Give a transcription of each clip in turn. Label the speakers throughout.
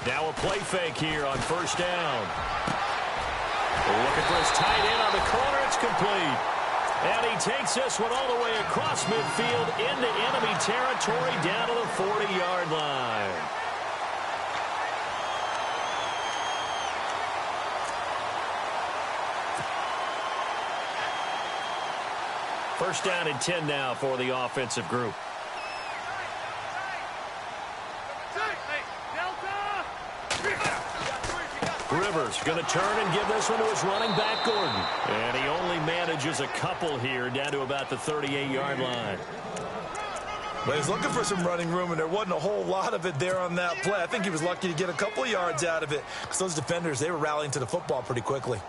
Speaker 1: Now a play fake here on first down. Looking for his tight end on the corner. It's complete. And he takes this one all the way across midfield into enemy territory down to the 40-yard line. First down and 10 now for the offensive group. Rivers going to turn and give this one to his running back, Gordon. And he only manages a couple here down to about the 38-yard line.
Speaker 2: Well, he's looking for some running room, and there wasn't a whole lot of it there on that play. I think he was lucky to get a couple of yards out of it because those defenders, they were rallying to the football pretty quickly.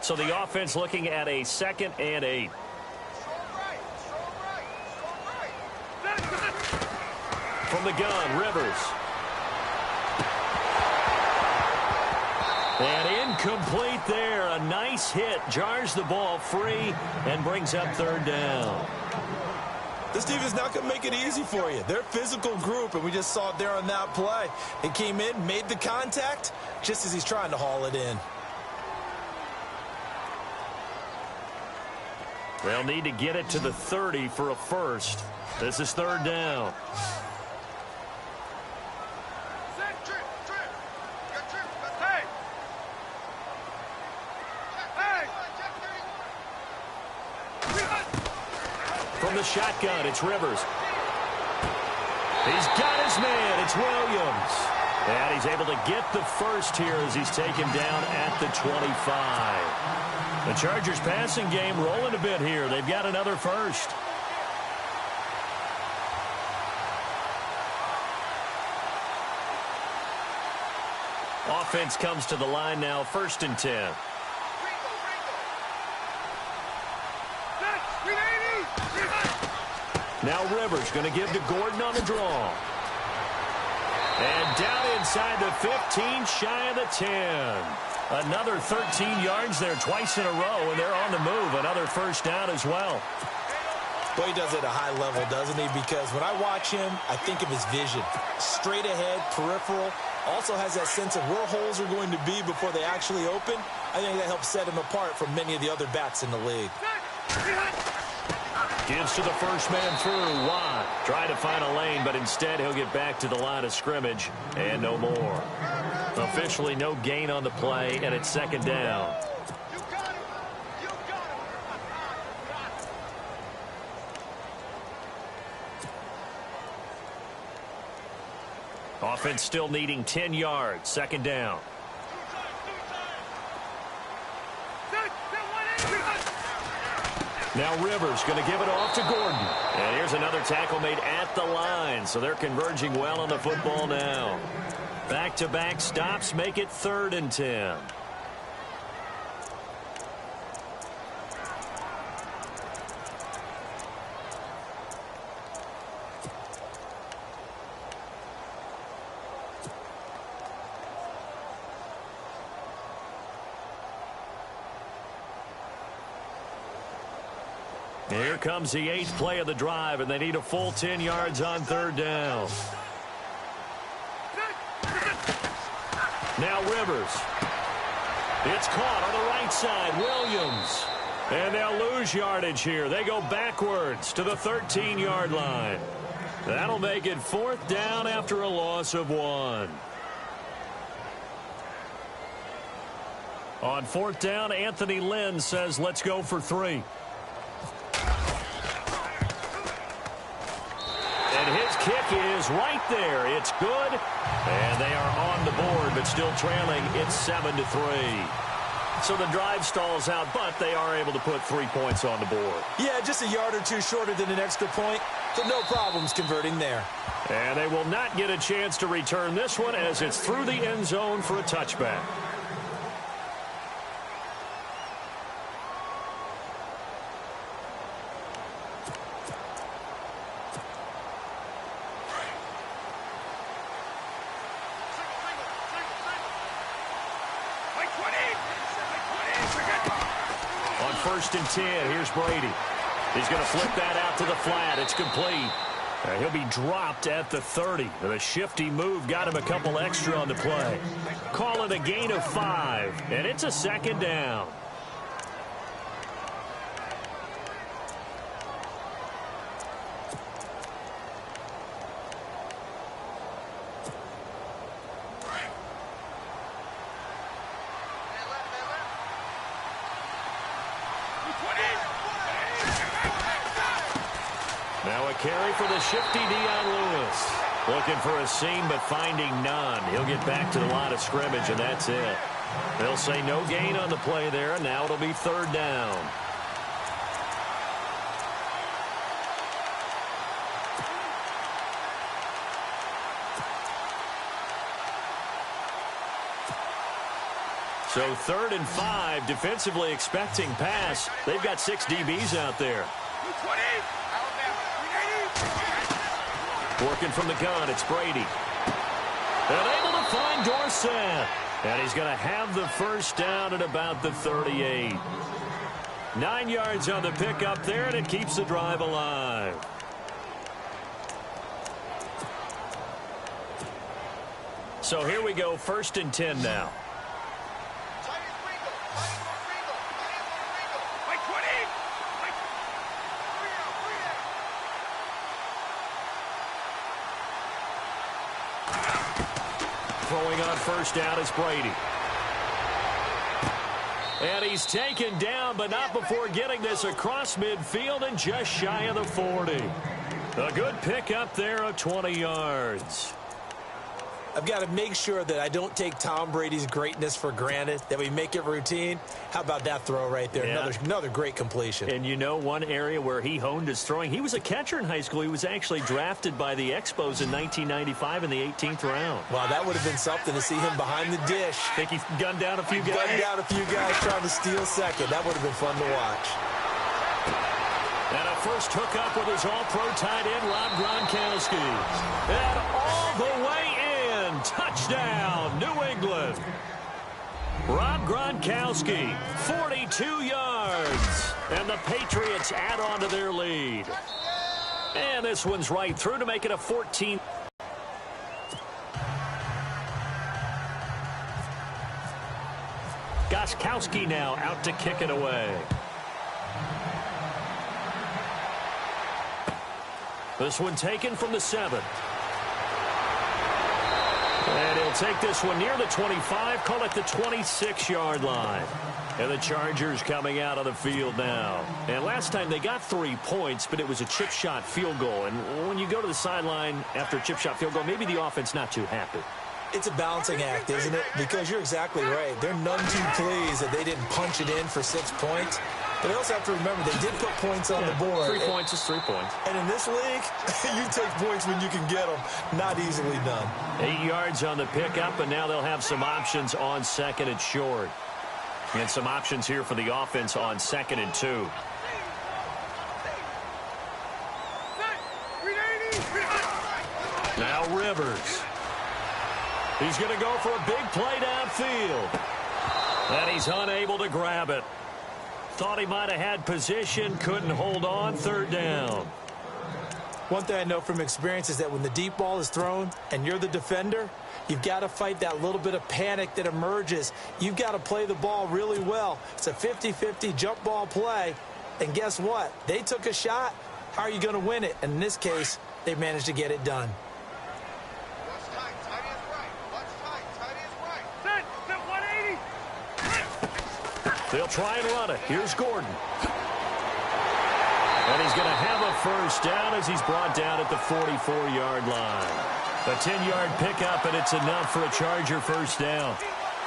Speaker 1: So the offense looking at a 2nd and 8. From the gun, Rivers. And incomplete there. A nice hit. Jars the ball free and brings up 3rd down.
Speaker 2: This team is not going to make it easy for you. They're a physical group, and we just saw it there on that play. It came in, made the contact, just as he's trying to haul it in.
Speaker 1: They'll need to get it to the 30 for a first. This is 3rd down. From the shotgun, it's Rivers. He's got his man. It's Williams. And he's able to get the first here as he's taken down at the 25. The Chargers passing game rolling a bit here. They've got another first. Offense comes to the line now, 1st and 10. Now Rivers going to give to Gordon on the draw. And down inside the 15, shy of the 10. Another 13 yards there twice in a row, and they're on the move. Another first down as well.
Speaker 2: Boy, he does it at a high level, doesn't he? Because when I watch him, I think of his vision. Straight ahead, peripheral. Also has that sense of where holes are going to be before they actually open. I think that helps set him apart from many of the other backs in the league.
Speaker 1: Gives to the first man through. Watt trying to find a lane, but instead he'll get back to the line of scrimmage and no more. Officially no gain on the play, and it's 2nd down. Offense still needing 10 yards. 2nd down. Now Rivers going to give it off to Gordon. And here's another tackle made at the line. So they're converging well on the football now. Back-to-back stops make it 3rd and 10. Here comes the 8th play of the drive, and they need a full 10 yards on 3rd down. Now Rivers. It's caught on the right side. Williams. And they'll lose yardage here. They go backwards to the 13-yard line. That'll make it 4th down after a loss of 1. On 4th down, Anthony Lynn says, let's go for 3. And his kick is right there. It's good. And they are on the board, but still trailing. It's 7-3. So the drive stalls out, but they are able to put 3 points on the board.
Speaker 2: Yeah, just a yard or two shorter than an extra point, but no problems converting there.
Speaker 1: And they will not get a chance to return this one as it's through the end zone for a touchback. On 1st and 10, here's Brady. He's going to flip that out to the flat. It's complete. He'll be dropped at the 30. The shifty move got him a couple extra on the play. Call it a gain of 5, and it's a second down. Now a carry for the shifty Dion Lewis. Looking for a seam, but finding none. He'll get back to the line of scrimmage, and that's it. They'll say no gain on the play there, and now it'll be third down. So 3rd and 5, defensively expecting pass. They've got 6 DBs out there. Working from the gun, it's Brady. And able to find Dorsett. And he's going to have the first down at about the 38. 9 yards on the pickup there, and it keeps the drive alive. So here we go, 1st and 10 now. Throwing on first down is Brady. And he's taken down, but not before getting this across midfield and just shy of the 40. A good pickup there of 20 yards.
Speaker 2: I've got to make sure that I don't take Tom Brady's greatness for granted, that we make it routine. How about that throw right there?
Speaker 1: Yeah.
Speaker 2: Another great completion.
Speaker 1: And you know one area where he honed his throwing, he was a catcher in high school. He was actually drafted by the Expos in 1995 in the 18th round.
Speaker 2: Wow, that would have been something to see him behind the dish.
Speaker 1: Think he gunned down a few guys?
Speaker 2: Gunned down a few guys trying to steal second. That would have been fun to watch.
Speaker 1: And a first hookup with his all-pro tight end, Rob Gronkowski. And all the way in. Touchdown, New England. Rob Gronkowski, 42 yards. And the Patriots add on to their lead. And this one's right through to make it a 14. Gronkowski now out to kick it away. This one taken from the 7. And he'll take this one near the 25, call it the 26-yard line. And the Chargers coming out of the field now. And last time they got 3 points, but it was a chip shot field goal. And when you go to the sideline after a chip shot field goal, maybe the offense not too happy.
Speaker 2: It's a balancing act, isn't it? Because you're exactly right. They're none too pleased that they didn't punch it in for 6 points. But they also have to remember they did put points on the board.
Speaker 1: 3 points is 3 points.
Speaker 2: And in this league, you take points when you can get them. Not easily done.
Speaker 1: 8 yards on the pickup, and now they'll have some options on 2nd and short. And some options here for the offense on 2nd and 2. Now Rivers. He's going to go for a big play downfield. And he's unable to grab it. Thought he might have had position, couldn't hold on, 3rd down.
Speaker 2: One thing I know from experience is that when the deep ball is thrown and you're the defender, you've got to fight that little bit of panic that emerges. You've got to play the ball really well. It's a 50-50 jump ball play. And guess what? They took a shot. How are you going to win it? And in this case, they managed to get it done.
Speaker 1: They'll try and run it. Here's Gordon. And he's going to have a first down as he's brought down at the 44-yard line. A 10-yard pickup, and it's enough for a Charger first down.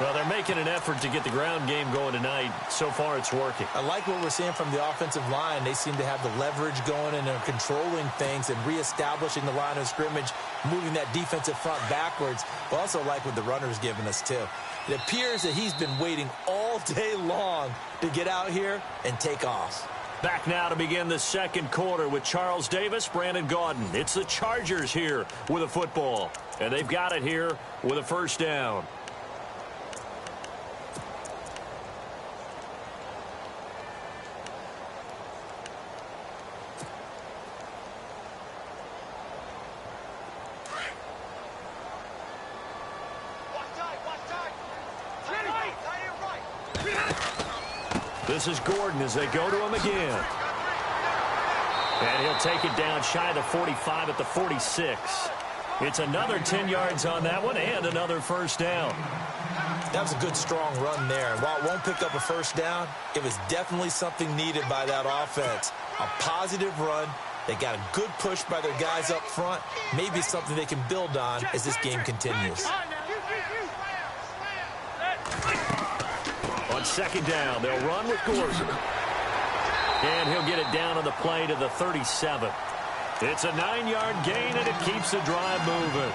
Speaker 1: Well, they're making an effort to get the ground game going tonight. So far, it's working.
Speaker 2: I like what we're seeing from the offensive line. They seem to have the leverage going, and they're controlling things and reestablishing the line of scrimmage, moving that defensive front backwards. But also like what the runner's giving us, too. It appears that he's been waiting all day long to get out here and take off.
Speaker 1: Back now to begin the 2nd quarter with Charles Davis, Brandon Gaudin. It's the Chargers here with a football. And they've got it here with a first down. This is Gordon as they go to him again. And he'll take it down shy of the 45 at the 46. It's another 10 yards on that one and another first down.
Speaker 2: That was a good, strong run there. And while it won't pick up a first down, it was definitely something needed by that offense. A positive run. They got a good push by their guys up front. Maybe something they can build on as this game continues.
Speaker 1: On second down, they'll run with Gordon. And he'll get it down on the play to the 37. It's a 9-yard gain, and it keeps the drive moving.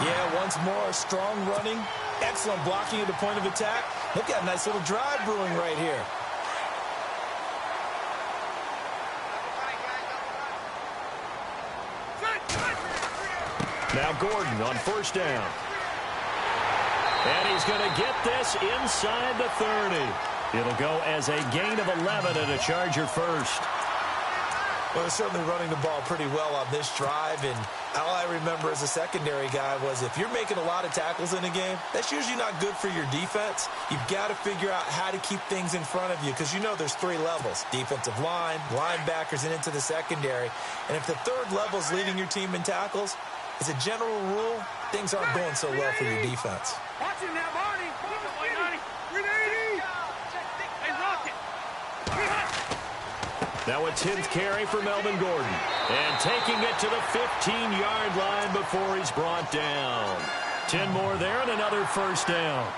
Speaker 2: Yeah, once more, strong running, excellent blocking at the point of attack. They've got a nice little drive brewing right here.
Speaker 1: Now Gordon on first down. And he's going to get this inside the 30. It'll go as a gain of 11 and a Charger first.
Speaker 2: Well, they're certainly running the ball pretty well on this drive, and all I remember as a secondary guy was if you're making a lot of tackles in a game, that's usually not good for your defense. You've got to figure out how to keep things in front of you because you know there's 3 levels, defensive line, linebackers, and into the secondary. And if the third level is leading your team in tackles, as a general rule, things aren't going so well for your defense.
Speaker 3: Watch him now, Barney. 380. Hey, Rocket.
Speaker 1: Now a 10th carry for Melvin Gordon. And taking it to the 15-yard line before he's brought down. 10 more there and another first down.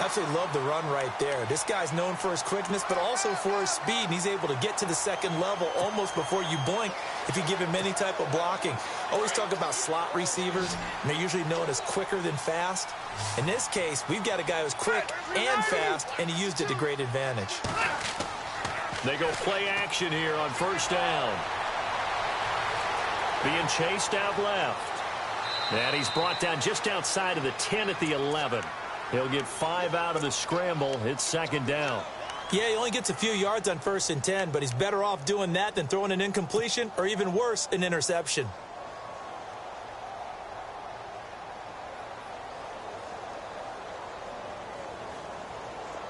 Speaker 2: Absolutely love the run right there. This guy's known for his quickness, but also for his speed. And he's able to get to the second level almost before you blink if you give him any type of blocking. Always talk about slot receivers, and they're usually known as quicker than fast. In this case, we've got a guy who's quick and fast, and he used it to great advantage.
Speaker 1: They go play action here on first down. Being chased out left. And he's brought down just outside of the 10 at the 11. He'll get 5 out of the scramble. It's second down.
Speaker 2: Yeah, he only gets a few yards on 1st and 10, but he's better off doing that than throwing an incompletion or even worse, an interception.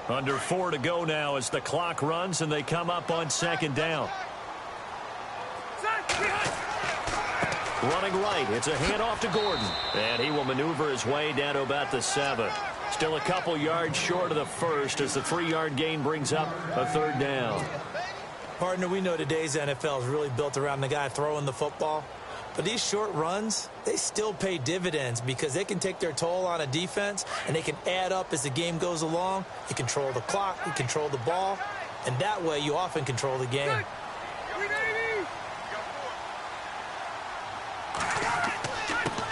Speaker 1: Under 4 to go now as the clock runs and they come up on second down. Running right, it's a handoff to Gordon. And he will maneuver his way down to about the 7. Still a couple yards short of the first as the 3-yard gain brings up a third down.
Speaker 2: Partner, we know today's NFL is really built around the guy throwing the football. But these short runs, they still pay dividends because they can take their toll on a defense and they can add up as the game goes along. You control the clock, you control the ball, and that way you often control the game.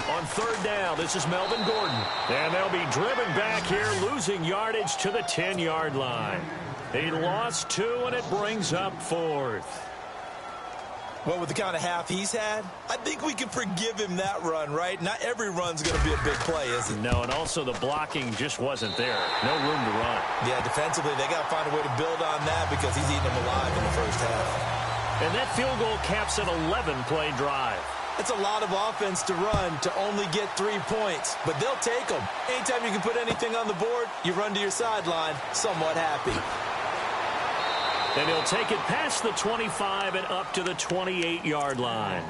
Speaker 1: On third down, this is Melvin Gordon. And they'll be driven back here, losing yardage to the 10-yard line. He lost 2, and it brings up 4th.
Speaker 2: Well, with the kind of half he's had, I think we can forgive him that run, right? Not every run's going to be a big play, is it?
Speaker 1: No, and also the blocking just wasn't there. No room to run.
Speaker 2: Yeah, defensively, they got to find a way to build on that because he's eating them alive in the first half.
Speaker 1: And that field goal caps an 11-play drive.
Speaker 2: It's a lot of offense to run to only get 3 points, but they'll take them. Anytime you can put anything on the board, you run to your sideline somewhat happy.
Speaker 1: And he'll take it past the 25 and up to the 28-yard line.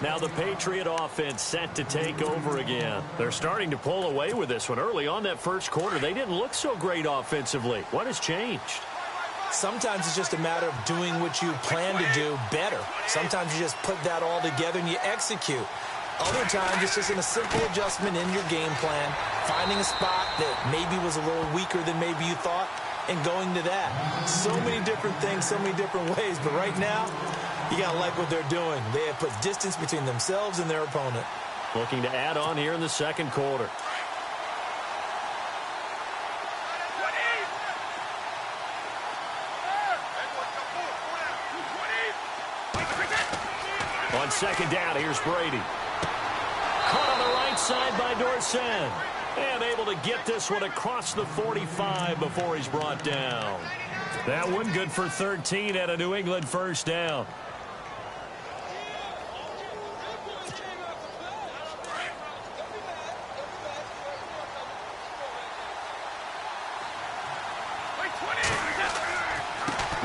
Speaker 1: Now the Patriot offense set to take over again. They're starting to pull away with this one. Early on that first quarter, they didn't look so great offensively. What has changed?
Speaker 2: Sometimes it's just a matter of doing what you plan to do better. Sometimes you just put that all together and you execute. Other times it's just in a simple adjustment in your game plan, finding a spot that maybe was a little weaker than maybe you thought, and going to that. So many different things, so many different ways, but right now, you got to like what they're doing. They have put distance between themselves and their opponent.
Speaker 1: Looking to add on here in the second quarter. On second down, here's Brady. Caught on the right side by Dorsett. And able to get this one across the 45 before he's brought down. That one good for 13 at a New England first down.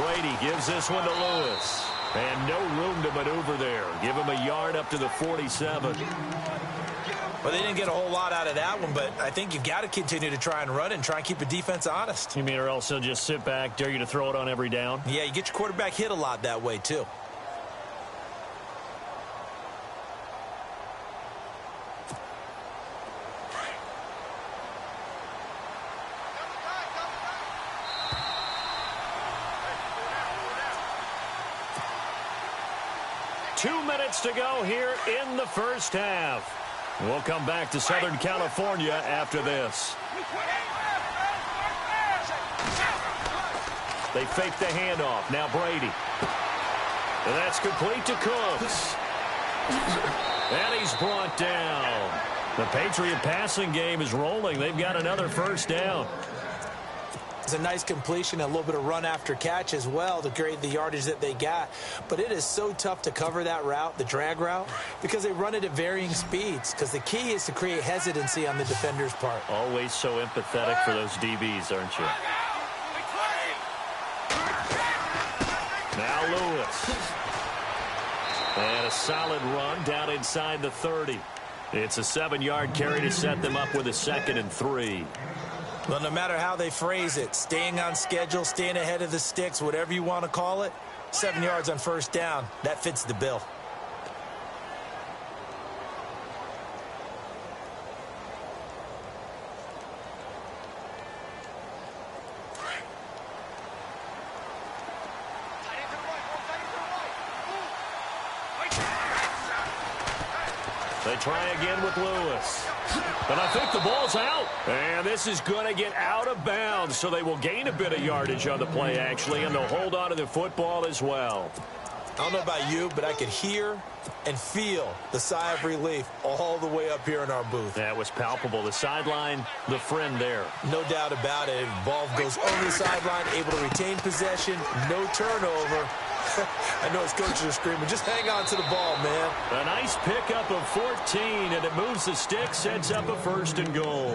Speaker 1: Brady gives this one to Lewis. And no room to maneuver there. Give him a yard up to the 47.
Speaker 2: Well, they didn't get a whole lot out of that one, but I think you've got to continue to try and run and try and keep the defense honest.
Speaker 1: You mean or else he'll just sit back, dare you to throw it on every down?
Speaker 2: Yeah, you get your quarterback hit a lot that way, too.
Speaker 1: Two minutes to go here in the first half. We'll come back to Southern California after this. They fake the handoff. Now Brady. And that's complete to Cooks. And he's brought down. The Patriot passing game is rolling. They've got another first down.
Speaker 2: It's a nice completion, a little bit of run after catch as well to create the yardage that they got. But it is so tough to cover that route, the drag route, because they run it at varying speeds. Because the key is to create hesitancy on the defender's part.
Speaker 1: Always so empathetic for those DBs, aren't you? Now Lewis. And a solid run down inside the 30. It's a 7-yard carry to set them up with a 2nd and 3.
Speaker 2: Well, no matter how they phrase it, staying on schedule, staying ahead of the sticks, whatever you want to call it, 7 yards on first down, that fits the bill.
Speaker 1: They try again with Lewis. And I think the ball's out. And this is going to get out of bounds, so they will gain a bit of yardage on the play, actually, and they'll hold on to the football as well.
Speaker 2: I don't know about you, but I could hear and feel the sigh of relief all the way up here in our booth.
Speaker 1: That was palpable. The sideline, the friend there.
Speaker 2: No doubt about it. Ball goes over the sideline, able to retain possession, no turnover. I know his coaches are screaming, just hang on to the ball, man.
Speaker 1: A nice pickup of 14, and it moves the stick, sets up a 1st and goal.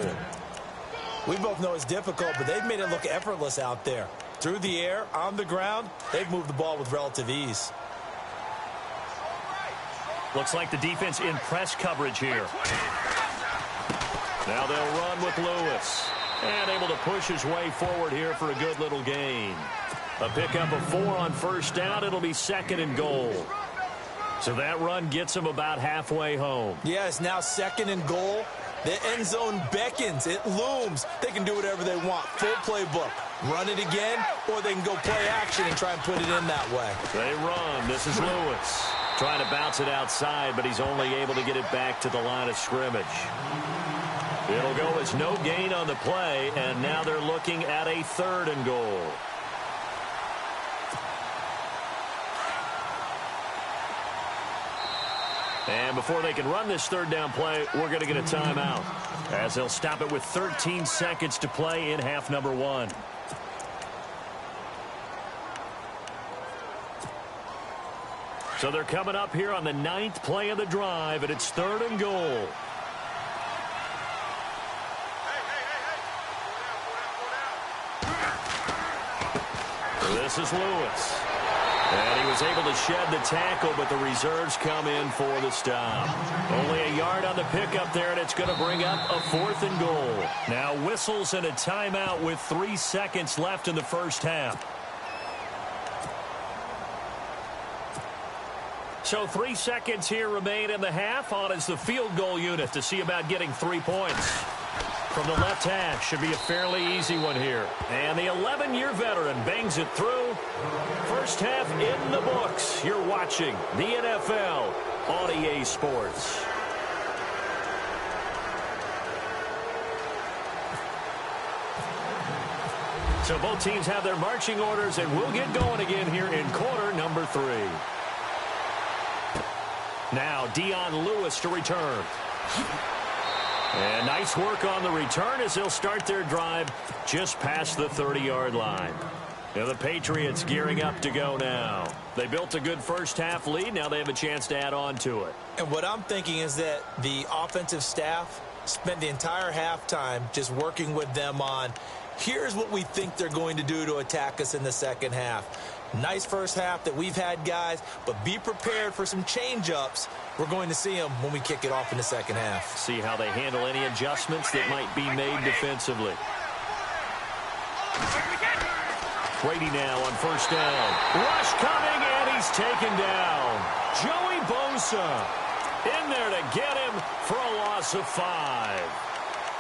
Speaker 2: We both know it's difficult, but they've made it look effortless out there. Through the air, on the ground, they've moved the ball with relative ease.
Speaker 1: Looks like the defense in press coverage here. Now they'll run with Lewis. And able to push his way forward here for a good little gain. A pickup of 4 on first down. It'll be 2nd and goal. So that run gets him about halfway home.
Speaker 2: Yeah, it's now 2nd and goal. The end zone beckons. It looms. They can do whatever they want. Full playbook. Run it again, or they can go play action and try and put it in that way.
Speaker 1: They run. This is Lewis. Trying to bounce it outside, but he's only able to get it back to the line of scrimmage. It'll go as no gain on the play, and now they're looking at a 3rd and goal. And before they can run this 3rd down play, we're going to get a timeout, as they'll stop it with 13 seconds to play in half number 1. So they're coming up here on the 9th play of the drive, and it's 3rd and goal. This is Lewis. And he was able to shed the tackle, but the reserves come in for the stop. Only a yard on the pickup there, and it's going to bring up a 4th and goal. Now whistles and a timeout with 3 seconds left in the first half. So 3 seconds here remain in the half. On is the field goal unit to see about getting 3 points. From the left hash, should be a fairly easy one here. And the 11-year veteran bangs it through. First half in the books. You're watching the NFL on EA Sports. So both teams have their marching orders, and we'll get going again here in quarter number 3. Now Dion Lewis to return. And nice work on the return as they'll start their drive just past the 30-yard line. Now the Patriots gearing up to go now. They built a good first half lead. Now they have a chance to add on to it.
Speaker 2: And what I'm thinking is that the offensive staff spent the entire halftime just working with them on, here's what we think they're going to do to attack us in the second half. Nice first half that we've had, guys, but be prepared for some change-ups. We're going to see them when we kick it off in the second half.
Speaker 1: See how they handle any adjustments that might be made defensively. Brady now on first down. Rush coming, and he's taken down. Joey Bosa in there to get him for a loss of 5.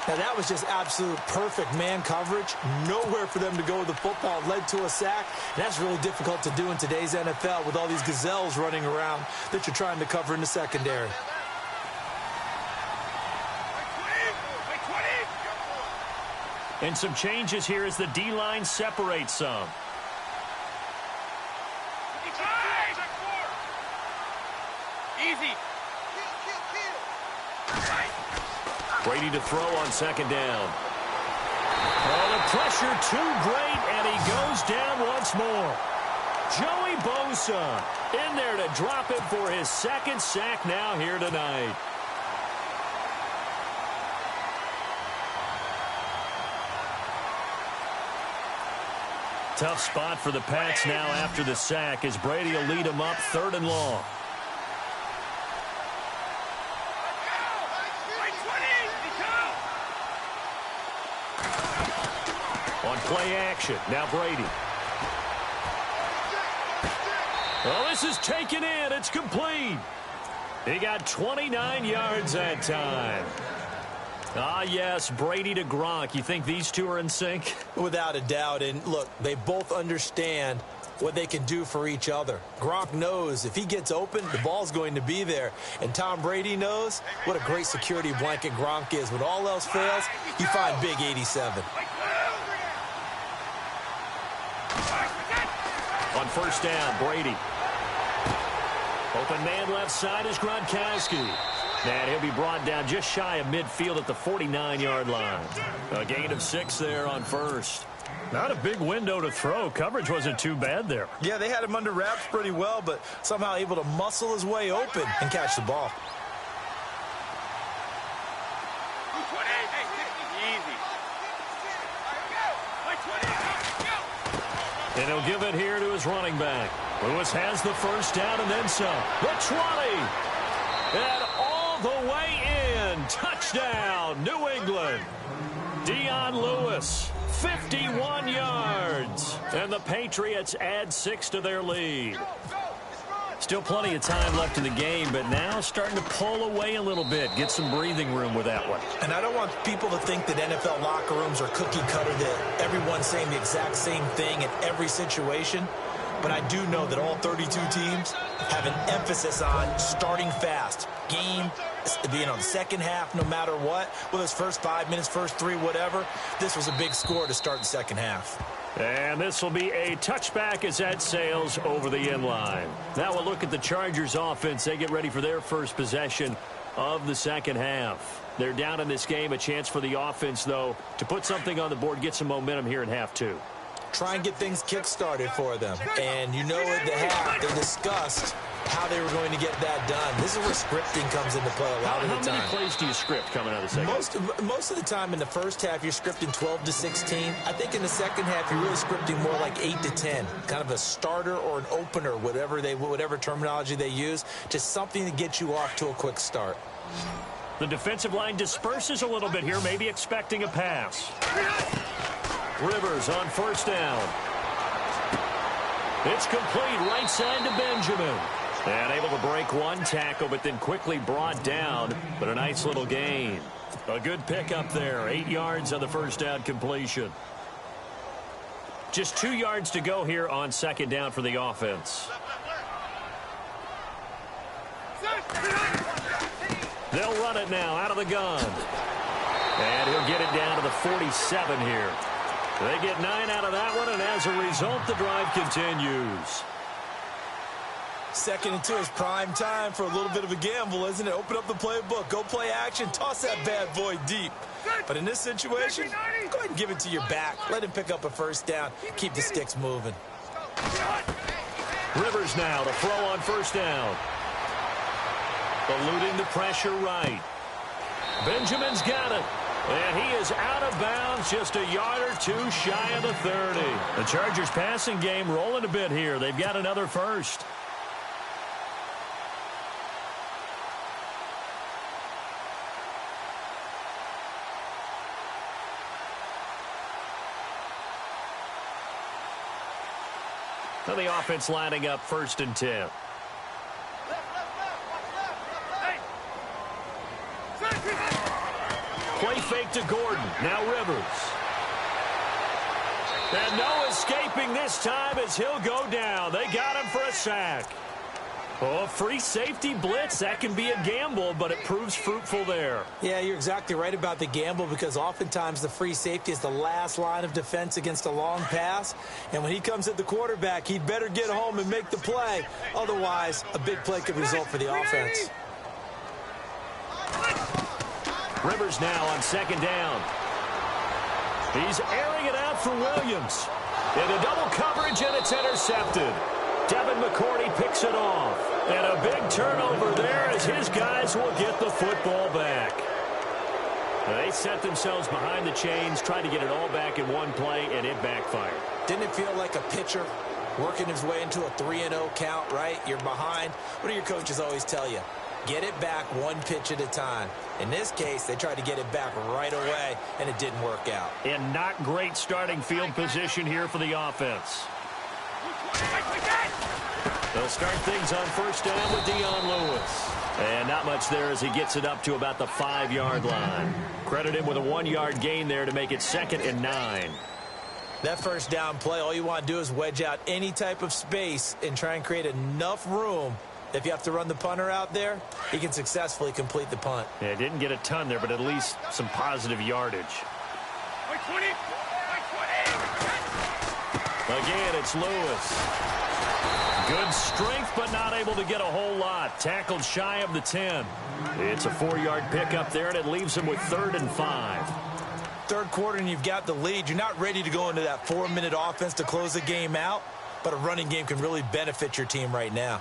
Speaker 2: Now, that was just absolute perfect man coverage. Nowhere for them to go with the football. Led to a sack. And that's really difficult to do in today's NFL with all these gazelles running around that you're trying to cover in the secondary.
Speaker 1: And some changes here as the D-line separates some.
Speaker 3: Easy.
Speaker 1: Brady to throw on second down. Oh, the pressure too great, and he goes down once more. Joey Bosa in there to drop it for his second sack now here tonight. Tough spot for the Pats now after the sack as Brady will lead them up 3rd and long. On play action, now Brady. Oh, this is taken in. It's complete. He got 29 yards that time. Ah, yes, Brady to Gronk. You think these two are in sync?
Speaker 2: Without a doubt. And, look, they both understand what they can do for each other. Gronk knows if he gets open, the ball's going to be there. And Tom Brady knows what a great security blanket Gronk is. When all else fails, you find big 87.
Speaker 1: On first down, Brady. Open man left side is Gronkowski. And he'll be brought down just shy of midfield at the 49-yard line. A gain of 6 there on first. Not a big window to throw. Coverage wasn't too bad there.
Speaker 2: Yeah, they had him under wraps pretty well, but somehow able to muscle his way open and catch the ball.
Speaker 1: And he'll give it here to his running back. Lewis has the first down and then some. The 20. And all the way in. Touchdown, New England. Dion Lewis, 51 yards. And the Patriots add 6 to their lead. Still plenty of time left in the game, but now starting to pull away a little bit. Get some breathing room with that one.
Speaker 2: And I don't want people to think that NFL locker rooms are cookie cutter, that everyone's saying the exact same thing in every situation. But I do know that all 32 teams have an emphasis on starting fast. Game being on the second half no matter what. Whether it's first 5 minutes, first 3, whatever. This was a big score to start the second half.
Speaker 1: And this will be a touchback as that sails over the inline. Now we'll look at the Chargers offense. They get ready for their first possession of the second half. They're down in this game. A chance for the offense, though, to put something on the board, get some momentum here in half 2.
Speaker 2: Try and get things kick-started for them. And you know at the half, they discussed how they were going to get that done. This is where scripting comes into play a lot of the time.
Speaker 1: How many plays do you script coming out of the second?
Speaker 2: Most of the time in the first half, you're scripting 12 to 16. I think in the second half, you're really scripting more like 8 to 10. Kind of a starter or an opener, whatever terminology they use. Just something to get you off to a quick start.
Speaker 1: The defensive line disperses a little bit here, maybe expecting a pass. Rivers on first down. It's complete right side to Benjamin. And able to break one tackle, but then quickly brought down. But a nice little gain. A good pickup there. 8 yards on the first down completion. Just 2 yards to go here on second down for the offense. They'll run it now out of the gun. And he'll get it down to the 47 here. They get 9 out of that one, and as a result, the drive continues.
Speaker 2: 2nd and 2 is prime time for a little bit of a gamble, isn't it? Open up the playbook, go play action, toss that bad boy deep. But in this situation, go ahead and give it to your back. Let him pick up a first down. Keep the sticks moving.
Speaker 1: Rivers now to throw on first down. Eluding the pressure right. Benjamin's got it. And he is out of bounds, just a yard or two shy of the 30. The Chargers passing game rolling a bit here. They've got another first. So the offense lining up 1st and 10. Play fake to Gordon. Now Rivers. And no escaping this time as he'll go down. They got him for a sack. Oh, free safety blitz. That can be a gamble, but it proves fruitful there.
Speaker 2: Yeah, you're exactly right about the gamble because oftentimes the free safety is the last line of defense against a long pass. And when he comes at the quarterback, he'd better get home and make the play. Otherwise, a big play could result for the offense.
Speaker 1: Rivers now on 2nd down. He's airing it out for Williams. Into double coverage, and it's intercepted. Devin McCourty picks it off. And a big turnover there as his guys will get the football back. They set themselves behind the chains, trying to get it all back in one play, and it backfired.
Speaker 2: Didn't it feel like a pitcher working his way into a 3-0 count, right? You're behind. What do your coaches always tell you? Get it back one pitch at a time. In this case, they tried to get it back right away, and it didn't work out.
Speaker 1: And not great starting field position here for the offense. They'll start things on 1st down with Dion Lewis. And not much there as he gets it up to about the 5-yard line. Credit him with a 1-yard gain there to make it 2nd and 9.
Speaker 2: That 1st down play, all you want to do is wedge out any type of space and try and create enough room. If you have to run the punter out there, he can successfully complete the punt.
Speaker 1: Yeah, didn't get a ton there, but at least some positive yardage. Again, it's Lewis. Good strength, but not able to get a whole lot. Tackled shy of the 10. It's a 4-yard pickup there, and it leaves him with 3rd and 5.
Speaker 2: Third quarter, and you've got the lead. You're not ready to go into that 4-minute offense to close the game out, but a running game can really benefit your team right now.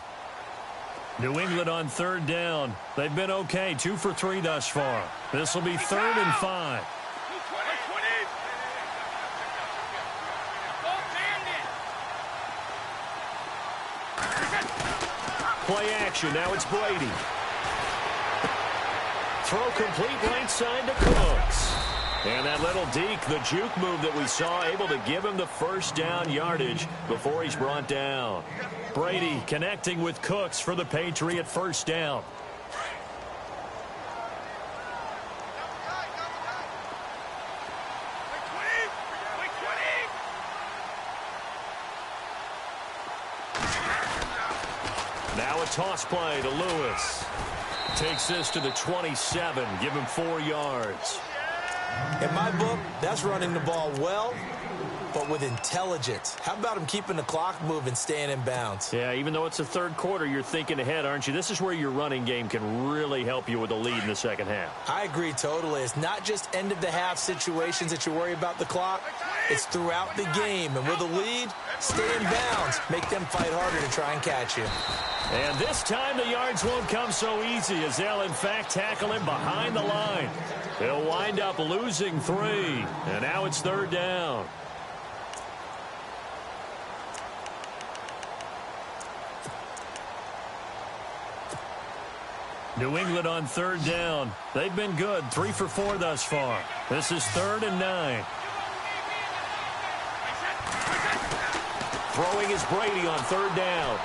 Speaker 1: New England on 3rd down. They've been okay, 2 for 3 thus far. This will be 3rd and 5. Play action. Now it's Brady. Throw complete right side to Cooks. And that little deke, the juke move that we saw, able to give him the 1st down yardage before he's brought down. Brady connecting with Cooks for the Patriot 1st down. Now a toss play to Lewis. Takes this to the 27. Give him 4 yards.
Speaker 2: In my book, that's running the ball well, but with intelligence. How about him keeping the clock moving, staying in bounds?
Speaker 1: Yeah, even though it's the 3rd quarter, you're thinking ahead, aren't you? This is where your running game can really help you with a lead in the 2nd half.
Speaker 2: I agree totally. It's not just end-of-the-half situations that you worry about the clock. It's throughout the game. And with a lead, stay in bounds. Make them fight harder to try and catch you.
Speaker 1: And this time the yards won't come so easy as they'll, in fact, tackle him behind the line. They'll wind up losing 3. And now it's 3rd down. New England on 3rd down. They've been good, 3 for 4 thus far. This is 3rd and 9. Throwing is Brady on 3rd down.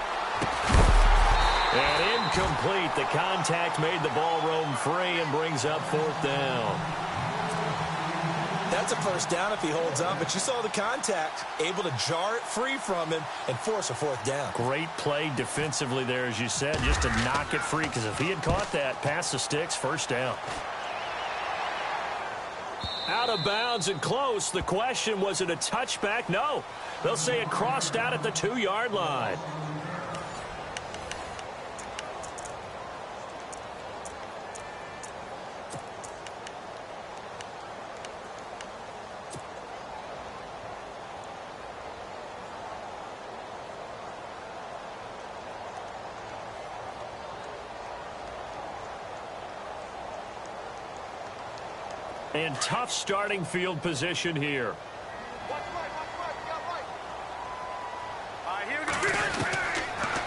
Speaker 1: And incomplete. The contact made the ball roam free and brings up 4th down.
Speaker 2: That's a 1st down if he holds on, but you saw the contact, able to jar it free from him and force a 4th down.
Speaker 1: Great play defensively there, as you said, just to knock it free, because if he had caught that, past the sticks, 1st down. Out of bounds and close. The question, was it a touchback? No. They'll say it crossed out at the 2-yard line. And tough starting field position here.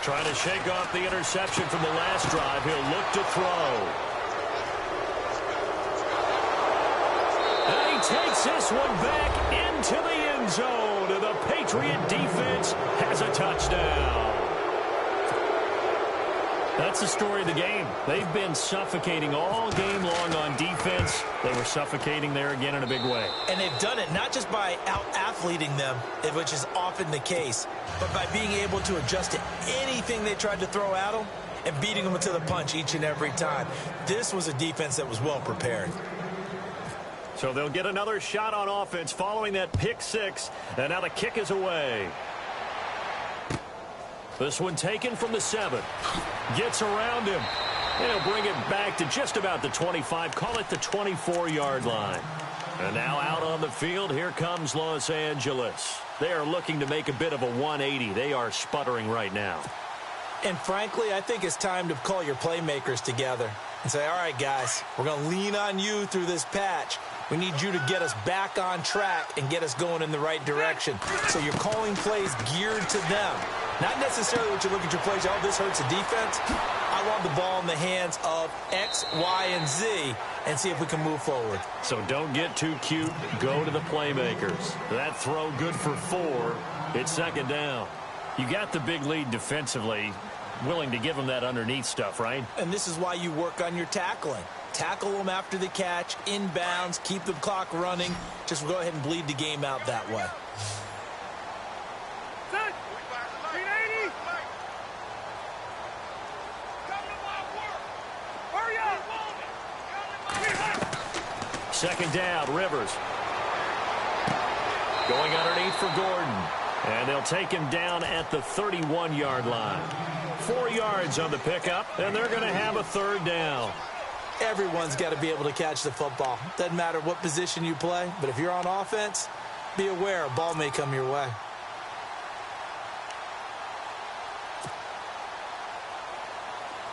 Speaker 1: Trying to shake off the interception from the last drive. He'll look to throw. And he takes this one back into the end zone. And the Patriot defense has a touchdown. That's the story of the game. They've been suffocating all game long on defense. They were suffocating there again in a big way.
Speaker 2: And they've done it not just by out-athleting them, which is often the case, but by being able to adjust to anything they tried to throw at them and beating them to the punch each and every time. This was a defense that was well prepared.
Speaker 1: So they'll get another shot on offense following that pick six. And now the kick is away. This one taken from the 7. Gets around him. And he'll bring it back to just about the 25. Call it the 24-yard line. And now out on the field, here comes Los Angeles. They are looking to make a bit of a 180. They are sputtering right now.
Speaker 2: And frankly, I think it's time to call your playmakers together and say, all right, guys, we're going to lean on you through this patch. We need you to get us back on track and get us going in the right direction. So you're calling plays geared to them. Not necessarily what you look at your plays, oh, this hurts the defense. I want the ball in the hands of X, Y, and Z and see if we can move forward.
Speaker 1: So don't get too cute. Go to the playmakers. That throw good for 4. It's second down. You got the big lead defensively. Willing to give them that underneath stuff, right?
Speaker 2: And this is why you work on your tackling. Tackle them after the catch, inbounds, keep the clock running. Just go ahead and bleed the game out that way.
Speaker 1: Second down, Rivers. Going underneath for Gordon. And they'll take him down at the 31-yard line. 4 yards on the pickup, and they're going to have a third down.
Speaker 2: Everyone's got to be able to catch the football. Doesn't matter what position you play, but if you're on offense, be aware a ball may come your way.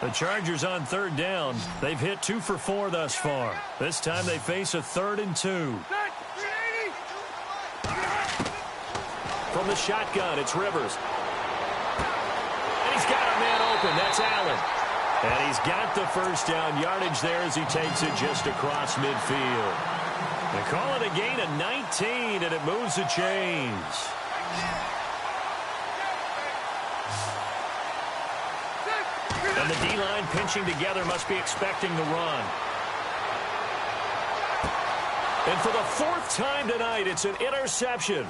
Speaker 1: The Chargers on third down. They've hit 2 for 4 thus far. This time they face a 3rd and 2. From the shotgun, it's Rivers. And he's got a man open. That's Allen. And he's got the first down yardage there as he takes it just across midfield. They call it a gain of 19, and it moves the chains. And the D-line pinching together must be expecting the run. And for the 4th time tonight, it's an interception.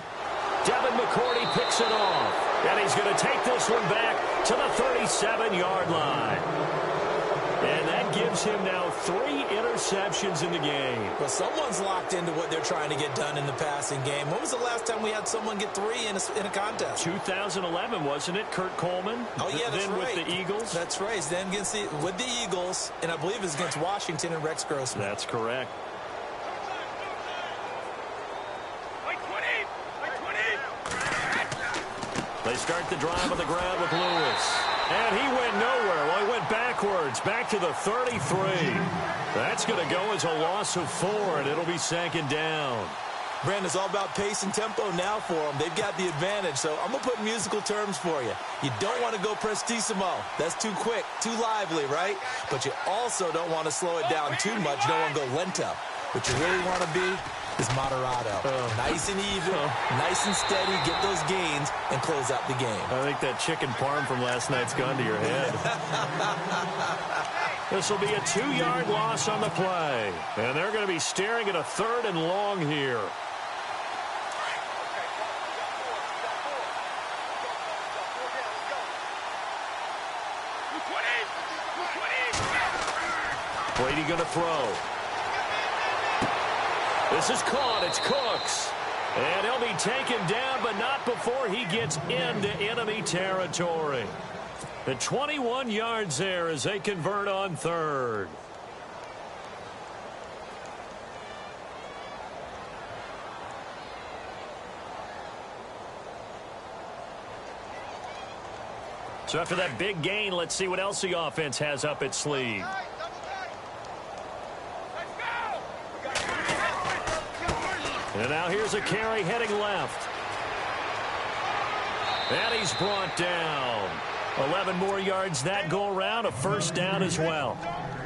Speaker 1: Devin McCourty picks it off. And he's going to take this one back to the 37-yard line. And that gives him now 3 interceptions in the game.
Speaker 2: Well, someone's locked into what they're trying to get done in the passing game. When was the last time we had someone get 3 in a contest?
Speaker 1: 2011, wasn't it? Kurt Coleman?
Speaker 2: Oh, yeah, that's
Speaker 1: then
Speaker 2: right.
Speaker 1: With the Eagles?
Speaker 2: That's right. Then with the Eagles, and I believe it's against Washington and Rex Grossman.
Speaker 1: That's correct. They start the drive on the ground with Lewis. And he went nowhere. Well, he went backwards, back to the 33. That's going to go as a loss of 4, and it'll be second down.
Speaker 2: Brandon, it's all about pace and tempo now for them. They've got the advantage, so I'm going to put musical terms for you. You don't want to go prestissimo. That's too quick, too lively, right? But you also don't want to slow it down too much. You don't want to go lento. What you really want to be is moderado. Nice and even, nice and steady, get those gains, and close out the game.
Speaker 1: I think that chicken parm from last night's gone to your head. This will be a 2-yard loss on the play. And they're going to be staring at a 3rd and long here. Brady going to throw. This is caught. It's Cooks. And he'll be taken down, but not before he gets into enemy territory. The 21 yards there as they convert on 3rd. So after that big gain, let's see what else the offense has up its sleeve. And now here's a carry heading left. And he's brought down. 11 more yards that go around, a first down as well.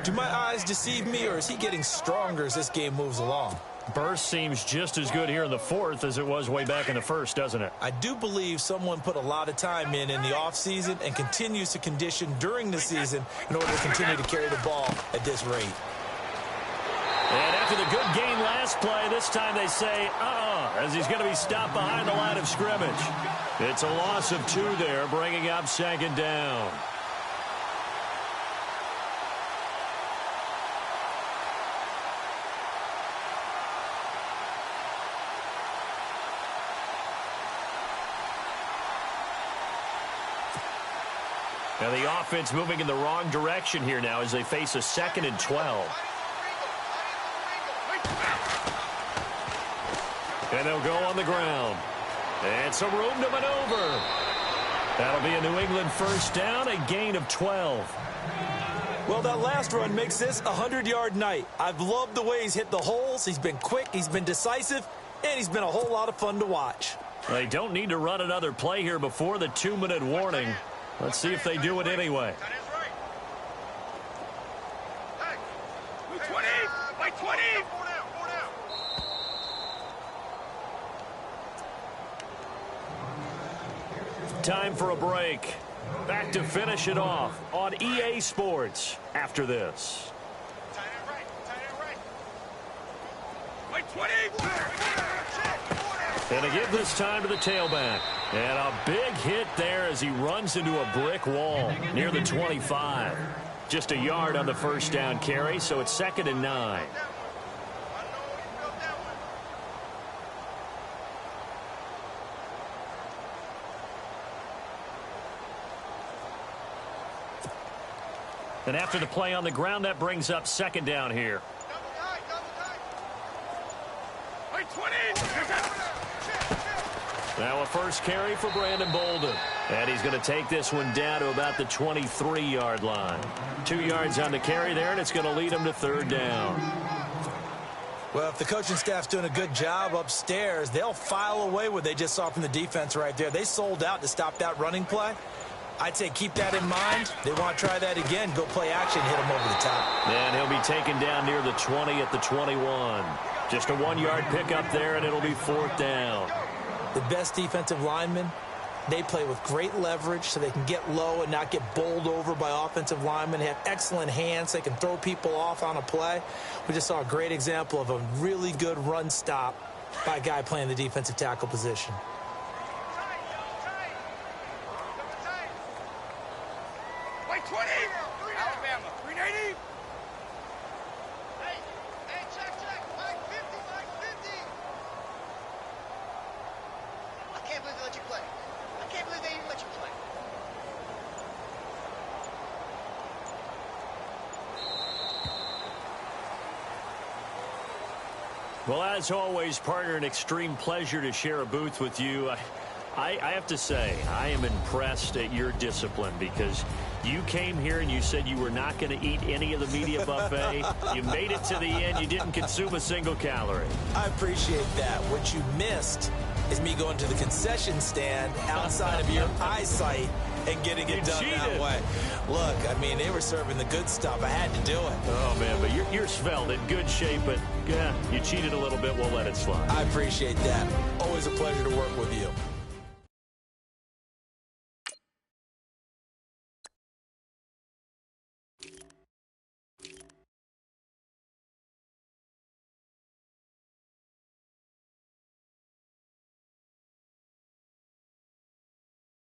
Speaker 2: Do my eyes deceive me, or is he getting stronger as this game moves along?
Speaker 1: Burst seems just as good here in the fourth as it was way back in the first, doesn't it?
Speaker 2: I do believe someone put a lot of time in the offseason and continues to condition during the season in order to continue to carry the ball at this rate.
Speaker 1: And after the good gain last play, this time they say, as he's going to be stopped behind the line of scrimmage. It's a loss of 2 there, bringing up second down. Now the offense moving in the wrong direction here now as they face a 2nd and 12. And they'll go on the ground. And some room to maneuver. That'll be a New England first down, a gain of 12.
Speaker 2: Well, that last run makes this a 100-yard night. I've loved the way he's hit the holes. He's been quick, he's been decisive, and he's been a whole lot of fun to watch.
Speaker 1: They don't need to run another play here before the 2-minute warning. Let's see if they do it anyway. Time for a break. Back to finish it off on EA Sports after this. And to give this time to the tailback. And a big hit there as he runs into a brick wall near the 25. Just a yard on the first down carry, so it's 2nd and 9. And after the play on the ground, that brings up 2nd down here. Now a first carry for Brandon Bolden. And he's going to take this one down to about the 23-yard line. 2 yards on the carry there, and it's going to lead him to 3rd down.
Speaker 2: Well, if the coaching staff's doing a good job upstairs, they'll file away what they just saw from the defense right there. They sold out to stop that running play. I'd say keep that in mind. They want to try that again. Go play action, hit him over the top.
Speaker 1: And he'll be taken down near the 20 at the 21. Just a 1-yard pickup there, and it'll be 4th down.
Speaker 2: The best defensive linemen, they play with great leverage so they can get low and not get bowled over by offensive linemen. They have excellent hands. They can throw people off on a play. We just saw a great example of a really good run stop by a guy playing the defensive tackle position.
Speaker 3: Alabama, 380. Hey, check. Mike 50. I can't believe they let you play. I can't believe they even let you play.
Speaker 1: Well, as always, partner, an extreme pleasure to share a booth with you. I have to say, I am impressed at your discipline because you came here and you said you were not going to eat any of the media buffet. You made it to the end. You didn't consume a single calorie.
Speaker 2: I appreciate that. What you missed is me going to the concession stand outside of your eyesight and getting it done that way. Look, I mean, they were serving the good stuff. I had to do it.
Speaker 1: Oh, man, but you're svelte, in good shape, but you cheated a little bit. We'll let it slide.
Speaker 2: I appreciate that. Always a pleasure to work with you.